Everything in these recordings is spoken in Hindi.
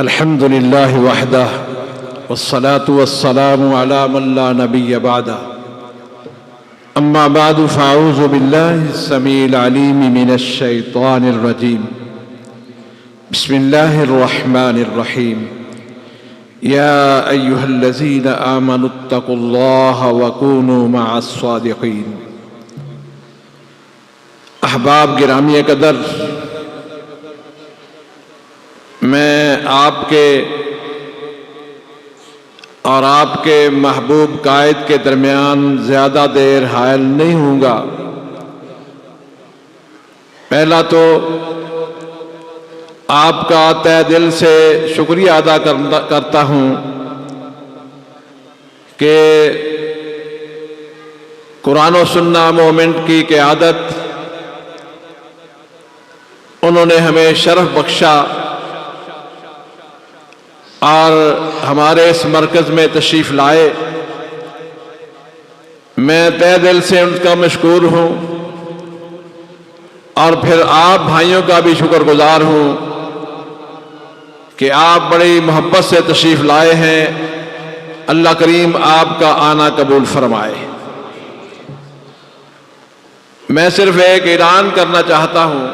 अल्हम्दुलिल्लाह वहदह वस्सलातु वस्सलामु अला मन ला नबिय्य बअदा अम्मा बादु फ़अऊज़ु बिल्लाहि स्समीइल अलीम मिनश शैतानिर रजीम बिस्मिल्लाहिर रहमानिर रहीम या अय्युहल्लज़ीना आमनुत्तक़ुल्लाह वकूनू मअस सादिक़ीन। अहबाब गिरामी कदर, मैं आपके और आपके महबूब कायद के दरमियान ज़्यादा देर हायल नहीं हूँगा। पहला तो आपका तहे दिल से शुक्रिया अदा करता हूँ कि कुरान और सुन्ना मूवमेंट की क़यादत उन्होंने हमें शरफ बख्शा और हमारे इस मरकज़ में तशरीफ़ लाए। मैं तहे दिल से उनका मशकूर हूँ और फिर आप भाइयों का भी शुक्रगुजार हूँ कि आप बड़ी मोहब्बत से तशरीफ़ लाए हैं। अल्लाह करीम आपका आना कबूल फरमाए। मैं सिर्फ एक ऐलान करना चाहता हूँ,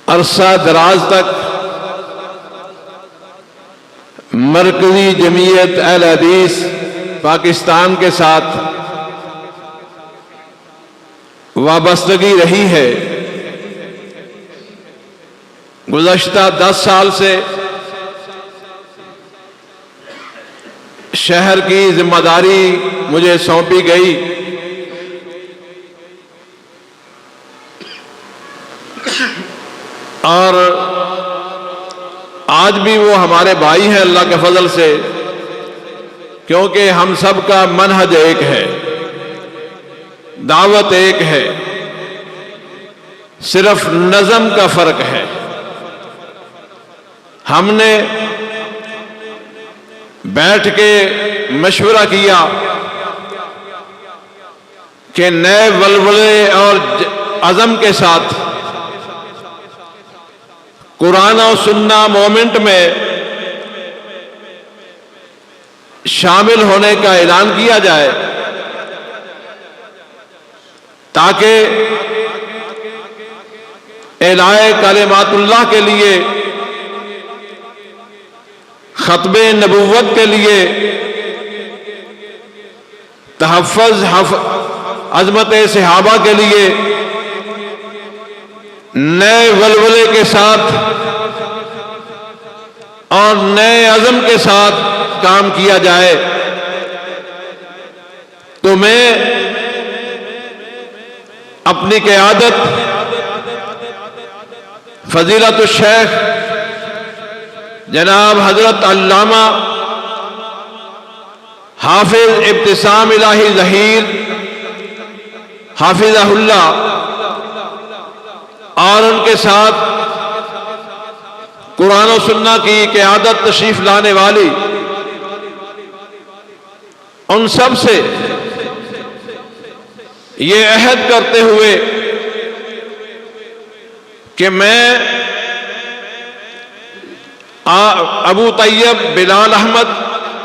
अरसा दराज तक मरकज़ी जमीयत अहले हदीस पाकिस्तान के साथ वाबस्तगी रही है। गुज़श्ता 10 साल से शहर की जिम्मेदारी मुझे सौंपी गई। और आज भी वो हमारे भाई हैं अल्लाह के फजल से, क्योंकि हम सब का मनहज एक है, दावत एक है, सिर्फ नज़म का फर्क है। हमने बैठ के मशवरा किया कि नए वलवले और अज़म के साथ कुरान और सुन्ना मूवमेंट में शामिल होने का ऐलान किया जाए, ताकि एलाए कलिमातुल्लाह के लिए, खत्मे नबुव्वत के लिए, तहफ़्फ़ुज़ अज़मत सहाबा के लिए नए वलवले के साथ और नए अज़म के साथ काम किया जाए। तो मैं अपनी क़यादत फ़ज़ीलतुश शेख जनाब हज़रत अल्लामा हाफिज़ इब्तिसाम इलाही ज़हीर हाफिज़हुल्लाह और उनके साथ कुरान और सुन्ना की क़यादत तशरीफ लाने वाली उन सब से ये अहद करते हुए कि मैं अबू तैयब बिलाल अहमद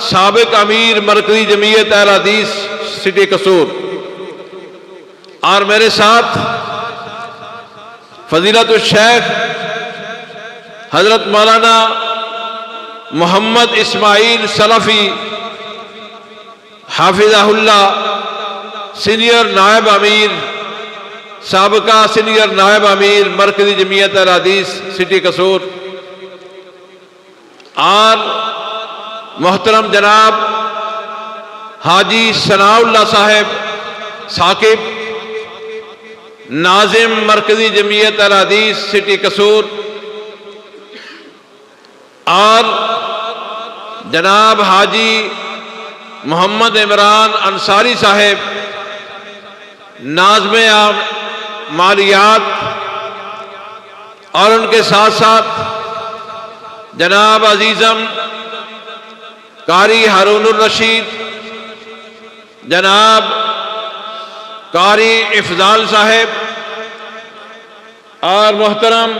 साबिक अमीर मरकज़ी जमीयत अहले हदीस सिटी कसूर और मेरे साथ फ़ज़ीलतुश शेख हज़रत मौलाना मोहम्मद इस्माइल सलफ़ी हाफिज़हुल्लाह सीनियर नायब अमीर, साबिका सीनियर नायब अमीर मरकज़ी जमीयत अहले हदीस सिटी कसूर और मोहतरम जनाब हाजी सनाउल्लाह साहब साकिब नाजिम मरकज़ी जमीयत अहले हदीस सिटी कसूर और जनाब हाजी मोहम्मद इमरान अंसारी साहब नाज़िम आम मालियात और उनके साथ साथ जनाब अजीज़म कारी हारूनुर रशीद, जनाब कारी इफ़ज़ाल साहब और मोहतरम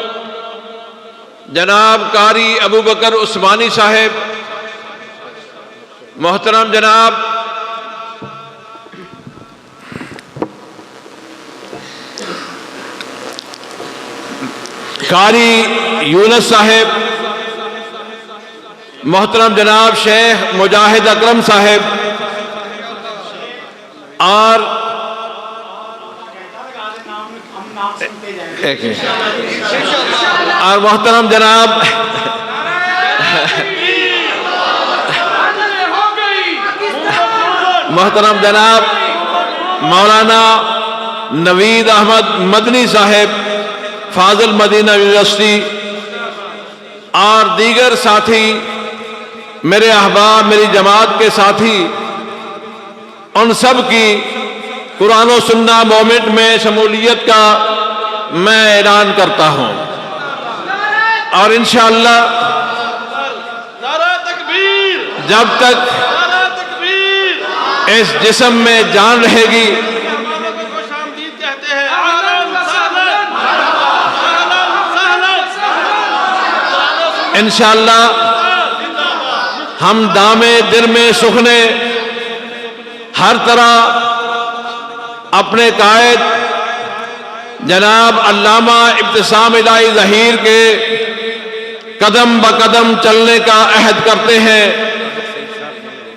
जनाब कारी अबू बकर उस्मानी साहेब, मोहतरम जनाब कारी यूनुस साहेब, मोहतरम जनाब शेख मुजाहिद अकरम साहेब और मोहतरम जनाब मौलाना नवीद अहमद मदनी साहेब, फाजिल मदीना यूनिवर्सिटी और दीगर साथी, मेरे अहबाब, मेरी जमात के साथी, उन सब की कुरान और सुन्ना मोमेंट में शमूलियत का मैं ऐलान करता हूं और इंशाअल्लाह जब तक इस जिस्म में जान रहेगी इंशाअल्लाह हम दामे दिल में सुखने हर तरह अपने कायद जनाब अल्लामा इब्तिसाम इलाही ज़हीर के कदम ब कदम चलने का अहद करते हैं।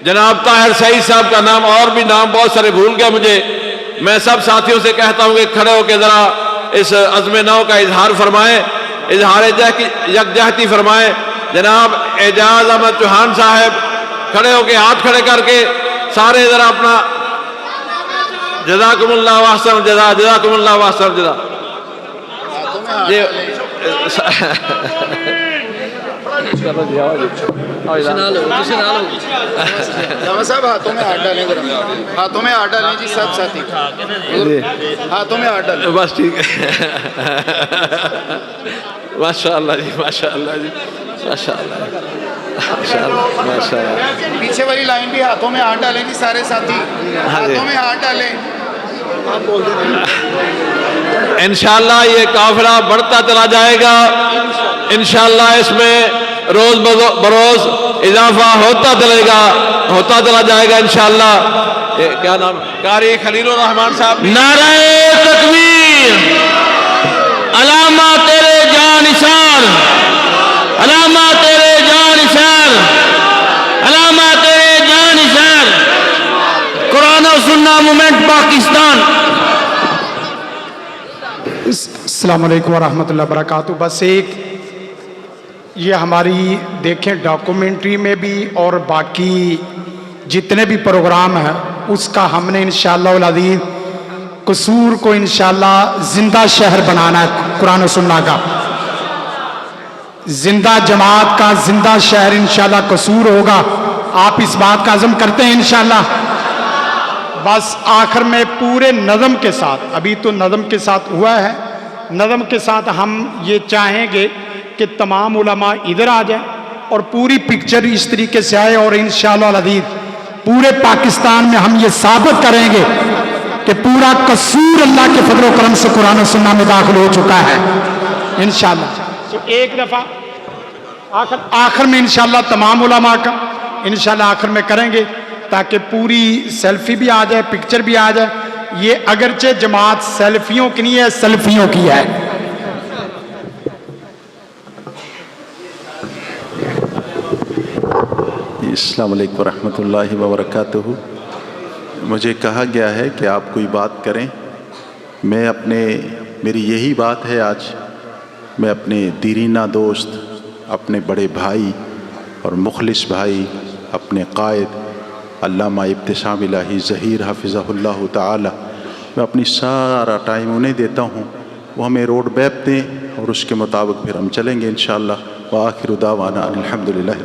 जनाब ताहिर सईद साहब का नाम और भी नाम बहुत सारे भूल गया मुझे। मैं सब साथियों से कहता हूं कि खड़े होकर जरा इस अज़्म नौ का इजहार फरमाएं, इजहार यकजहती फरमाएं। जनाब एजाज अहमद चौहान साहब खड़े होकर हाथ खड़े करके सारे जरा अपना जज़ाकुमुल्लाह वाहसन जज़ा, जज़ाकुमुल्लाह वाहसन जज़ा। साहब हाथों में हाथ डालें, हाथों में हाथ डालें जी, सब साथी हाथों में हाथ डालें। बस ठीक है। माशाअल्लाह जी, माशाअल्लाह जी, माशाअल्लाह, माशाअल्लाह, माशाअल्लाह। पीछे वाली लाइन भी हाथों में हाथ डालें जी, सारे साथी हाथों में हाथ डालें। इंशाअल्लाह ये काफिला बढ़ता चला जाएगा। इंशाअल्लाह इसमें रोज बरोज इजाफा होता चला जाएगा इंशाअल्लाह। ये क्या नाम, कारी खलीलुर रहमान साहब। नारे तकबीर, अलामा तेरे जानिसार, अलामा तेरे जानिसार, अलामा तेरे जानिसार, कुरान और सुन्ना मूवमेंट पाकिस्तान। अस्सलाम वालेकुम वरहमतुल्लाहि वबरकातुहू। बस एक ये हमारी देखें डॉक्यूमेंट्री में भी और बाकी जितने भी प्रोग्राम हैं उसका हमने इंशाअल्लाह उल अज़ीज़ कसूर को इंशाअल्लाह जिंदा शहर बनाना है। कुरान और सुन्ना का जिंदा जमात का जिंदा शहर इंशाअल्लाह कसूर होगा। आप इस बात का अज़म करते हैं इंशाअल्लाह। बस आखिर में पूरे नज़म के साथ, अभी तो नज़म के साथ हुआ है, नज़म के साथ हम ये चाहेंगे कि तमाम उलमा इधर आ जाए और पूरी पिक्चर इस तरीके से आए और इंशाअल्लाह अज़ीज़ पूरे पाकिस्तान में हम ये साबित करेंगे कि पूरा कसूर अल्लाह के फजल व करम से कुरान और सुन्ना में दाखिल हो चुका है इंशाअल्लाह। तो एक दफ़ा आखिर में इंशाअल्लाह तमाम उलमा का इंशाअल्लाह आखिर में करेंगे ताकि पूरी सेल्फी भी आ जाए, पिक्चर भी आ जाए। ये अगरचे जमात सेल्फियों की नहीं है, सेल्फियों की है। अस्सलाम वालेकुम रहमतुल्लाहि व बरकातुहू। मुझे कहा गया है कि आप कोई बात करें। मेरी यही बात है आज। मैं अपने दीरीना दोस्त, अपने बड़े भाई और मुखलिस भाई, अपने कायद अल्लामा इब्तिसाम इलाही ज़हीर हफ़िज़हुल्लाह ताला, मैं अपनी सारा टाइम उन्हें देता हूँ। वो हमें रोड मैप दें और उसके मुताबिक फिर हम चलेंगे इंशाअल्लाह। व आखिर दावाना अल्हम्दुलिल्लाह।